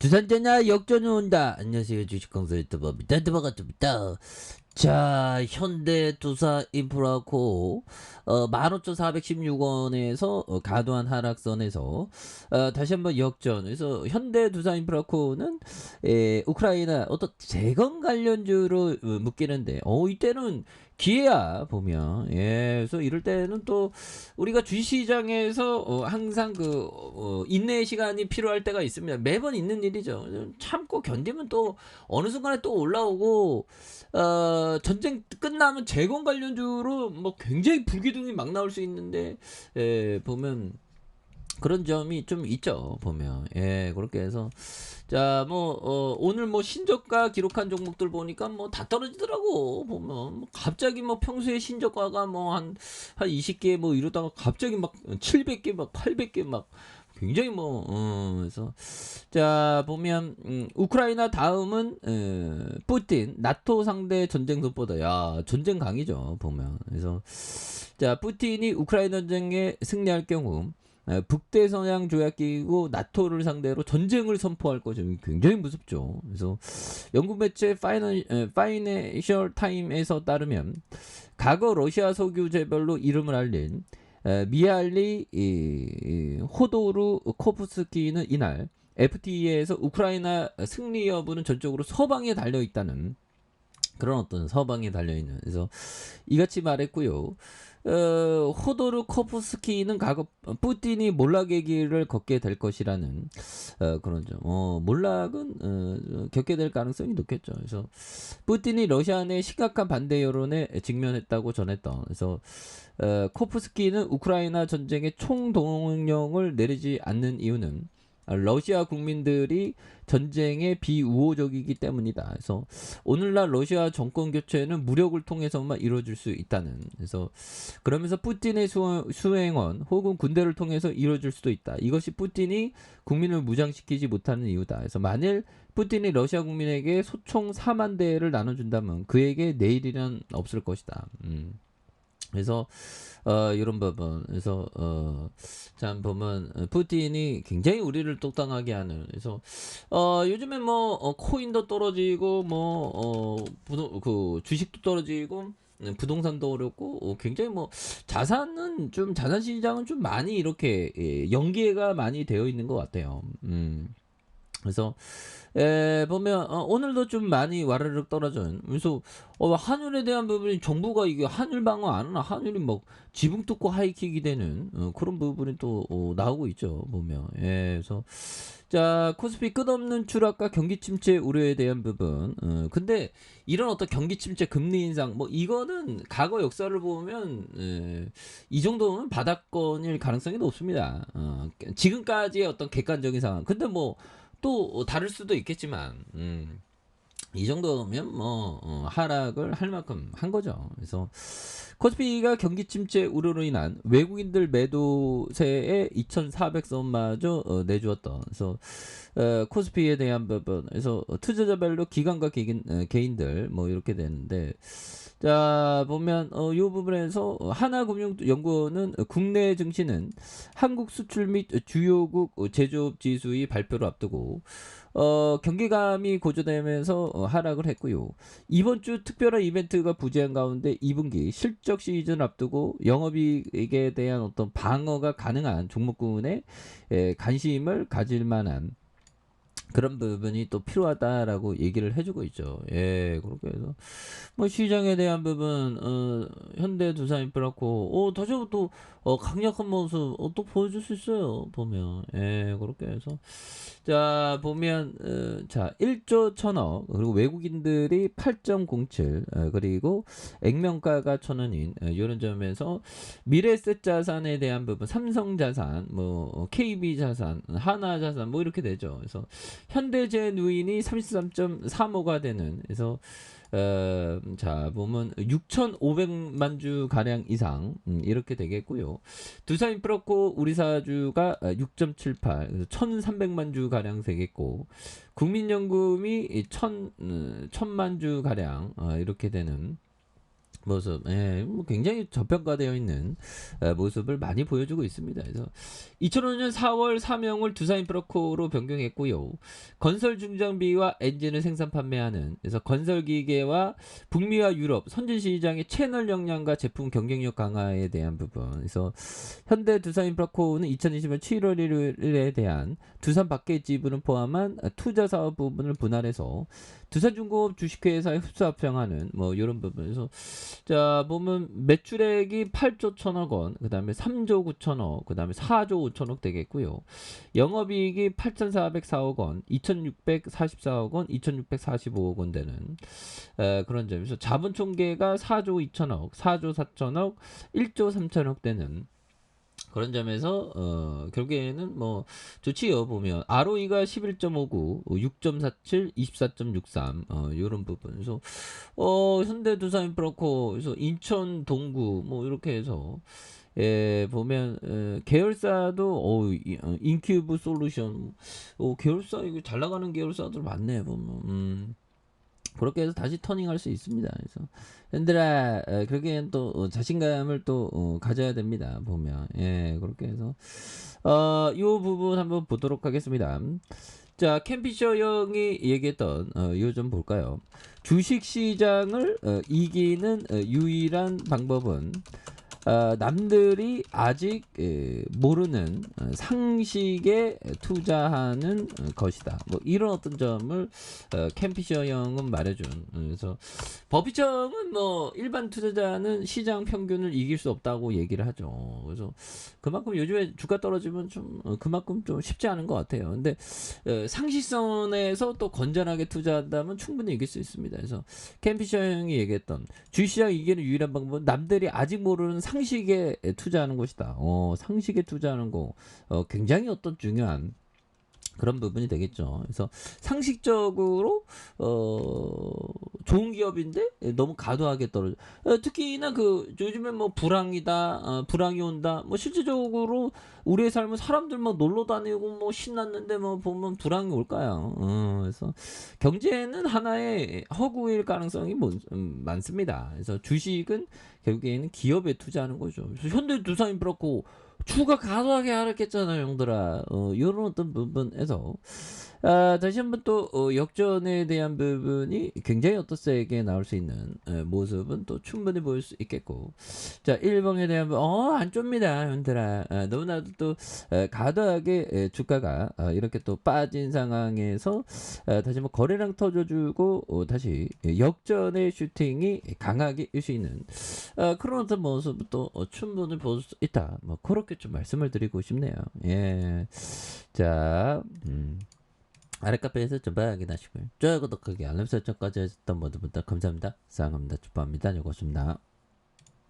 두산전야 역전이 온다. 안녕하세요. 주식강사 유튜버 미탄트바가입니다. 자, 현대 두산 인프라코 15,416원에서 과도한 하락선에서 다시 한번 역전. 그래서 현대 두산 인프라코는 우크라이나 어떤 재건 관련주로 묶이는데 이때는 기회야 보면. 그래서 이럴 때는 또 우리가 주시장에서 항상 인내의 시간이 필요할 때가 있습니다. 매번 있는 일이죠. 참고 견디면 또 어느 순간에 또 올라오고, 전쟁 끝나면 재건 관련주로 뭐 굉장히 불기둥이 막 나올 수 있는데, 보면 그런 점이 좀 있죠 보면. 그렇게 해서 오늘 뭐 신저가 기록한 종목들 보니까 뭐 다 떨어지더라고 보면. 뭐 갑자기 뭐 평소에 신저가가 뭐 한 20개 뭐 이러다가 갑자기 막 700개 막 800개 막 굉장히 그래서 보면 우크라이나 다음은 푸틴 나토 상대 전쟁 속보다 전쟁 강이죠 보면. 그래서 푸틴이 우크라이나 전쟁에 승리할 경우 북대서양 조약기구 나토를 상대로 전쟁을 선포할 거죠. 굉장히 무섭죠. 그래서 영국 매체 파이낸셜 타임에서 따르면 과거 러시아 석유재별로 이름을 알린 미할리 호도르 코프스키는 이날 FTA에서 우크라이나 승리 여부는 전적으로 서방에 달려 있다는 그런 어떤 서방에 달려 있는. 그래서 이같이 말했고요. 호도르코프스키는 과거 푸틴이 몰락의 길을 걷게 될 것이라는 그런 점. 몰락은 겪게 될 가능성이 높겠죠. 그래서 푸틴이 러시아 내 심각한 반대 여론에 직면했다고 전했던. 그래서 코프스키는 우크라이나 전쟁에 총동력을 내리지 않는 이유는 러시아 국민들이 전쟁에 비우호적이기 때문이다. 그래서 오늘날 러시아 정권 교체는 무력을 통해서만 이루어질 수 있다는. 그래서 그러면서 푸틴의 수행원 혹은 군대를 통해서 이루어질 수도 있다. 이것이 푸틴이 국민을 무장시키지 못하는 이유다. 그래서 만일 푸틴이 러시아 국민에게 소총 4만 대를 나눠준다면 그에게 내일이란 없을 것이다. 그래서 이런 부분. 그래서 참 보면 푸틴이 굉장히 우리를 똑당하게 하는. 그래서 요즘에 뭐 코인도 떨어지고 그 주식도 떨어지고 부동산도 어렵고 굉장히 뭐 자산 시장은 좀 많이 이렇게 연계가 많이 되어 있는 것 같아요. 그래서 보면 오늘도 좀 많이 와르륵 떨어져요. 그래서 환율에 대한 부분이 정부가 이게 환율 방어 안 하나, 환율이 뭐 지붕 뚫고 하이킥이 되는 그런 부분이 또 나오고 있죠 보면. 그래서 코스피 끝없는 추락과 경기 침체 우려에 대한 부분. 근데 이런 어떤 경기 침체, 금리 인상 뭐 이거는 과거 역사를 보면 이 정도면 바닥권일 가능성이 높습니다. 지금까지의 어떤 객관적인 상황. 근데 뭐 또 다를 수도 있겠지만 이 정도면 하락을 할 만큼 한 거죠. 그래서 코스피가 경기 침체 우려로 인한 외국인들 매도세에 2,400선마저 내주었던. 그래서 코스피에 대한 부분. 그래서 투자자별로 기관과 개인들 뭐 이렇게 되는데, 보면 이 부분에서 하나금융연구원은 국내 증시는 한국 수출 및 주요국 제조업 지수의 발표를 앞두고 경기감이 고조되면서 하락을 했고요. 이번 주 특별한 이벤트가 부재한 가운데 2분기 실적 시즌 앞두고 영업이익에 대한 어떤 방어가 가능한 종목군에 관심을 가질 만한 그런 부분이 또 필요하다라고 얘기를 해주고 있죠. 그렇게 해서 뭐 시장에 대한 부분, 현대 두산인프라코 다시 한번 또 강력한 모습 또 보여줄 수 있어요 보면. 그렇게 해서 보면 1조 1,000억, 그리고 외국인들이 8.07, 그리고 액면가가 1,000원인 이런 점에서 미래에셋 자산에 대한 부분, 삼성자산, 뭐 KB자산, 하나자산 뭐 이렇게 되죠. 그래서 현대제누인이 33.35가 되는. 그래서 보면 6,500만 주 가량 이상 이렇게 되겠고요. 두산인프라코 우리사주가 6.78, 그래서 1,300만 주 가량 되겠고, 국민연금이 1,000만 주 가량 이렇게 되는 모습, 뭐 굉장히 저평가되어 있는 모습을 많이 보여주고 있습니다. 그래서 2005년 4월 사명을 두산인프라코로 변경했고요. 건설 중장비와 엔진을 생산 판매하는, 그래서 건설 기계와 북미와 유럽 선진 시장의 채널 역량과 제품 경쟁력 강화에 대한 부분. 그래서 현대 두산인프라코는 2020년 7월 1일에 대한 두산 밖의 지분을 포함한 투자 사업 부분을 분할해서 두산중공업 주식회사에 흡수 합병하는 뭐 이런 부분에서, 자 보면 매출액이 8조 1천억 원, 그 다음에 3조 9천억, 그 다음에 4조 5천억 되겠고요. 영업이익이 8,404억 원, 2,644억 원, 2,645억 원 되는 그런 점에서 자본 총계가 4조 2천억, 4조 4천억, 1조 3천억 되는 그런 점에서 결국에는 뭐 좋지요. 보면 ROE가 11.59, 6.47, 24.63 요런 부분. 그래서 현대두산인프라코, 그래서 인천 동구 뭐 이렇게 해서 보면 계열사도 인큐브 솔루션, 계열사 이거 잘 나가는 계열사들 많네 보면. 그렇게 해서 다시 터닝할 수 있습니다. 그래서 현들아, 그러기엔 또 자신감을 또 가져야 됩니다. 보면 그렇게 해서 요 부분 한번 보도록 하겠습니다. 자, 캠피셔 형이 얘기했던 요 좀 볼까요? 주식 시장을 이기는 유일한 방법은 남들이 아직 모르는 상식에 투자하는 것이다. 뭐 이런 어떤 점을 캠피셔 형은 말해준. 그래서 버피청은 뭐 일반 투자자는 시장 평균을 이길 수 없다고 얘기를 하죠. 그래서 그만큼 요즘에 주가 떨어지면 좀 그만큼 좀 쉽지 않은 것 같아요. 근데 상식선에서 또 건전하게 투자한다면 충분히 이길 수 있습니다. 그래서 캠피셔 형이 얘기했던 주시장 이기는 유일한 방법은 남들이 아직 모르는 상식에 투자하는 것이다. 상식에 투자하는 거 굉장히 어떤 중요한 그런 부분이 되겠죠. 그래서 상식적으로 좋은 기업인데 너무 과도하게 떨어져. 특히나 그 요즘에 뭐 불황이다, 불황이 온다. 뭐 실질적으로 우리의 삶은 사람들 막 놀러 다니고 뭐 신났는데 뭐 보면 불황이 올까요? 그래서 경제는 하나의 허구일 가능성이 많습니다. 그래서 주식은 결국에는 기업에 투자하는 거죠. 그래서 현대두산인프라코 추가 과도하게 하락했잖아요, 형들아. 이런 어떤 부분에서 다시 한번 또 역전에 대한 부분이 굉장히 어떤 세게 나올 수 있는 모습은 또 충분히 보일 수 있겠고, 자 1번에 대한 부분, 안 좁니다, 형들아. 너무나도 또 과도하게 주가가 이렇게 또 빠진 상황에서 다시 뭐 거래량 터져주고 다시 역전의 슈팅이 강하게 일 수 있는 그런 어떤 모습도 충분히 볼 수 있다. 뭐 그렇게 좀 말씀을 드리고 싶네요. 예. 자, 아래 카페에서 좀 확인하시고요. 좋아요, 구독하기, 알람 설정까지 해주셨던 모든 분들 감사합니다. 사랑합니다. 축복합니다. 요것입니다.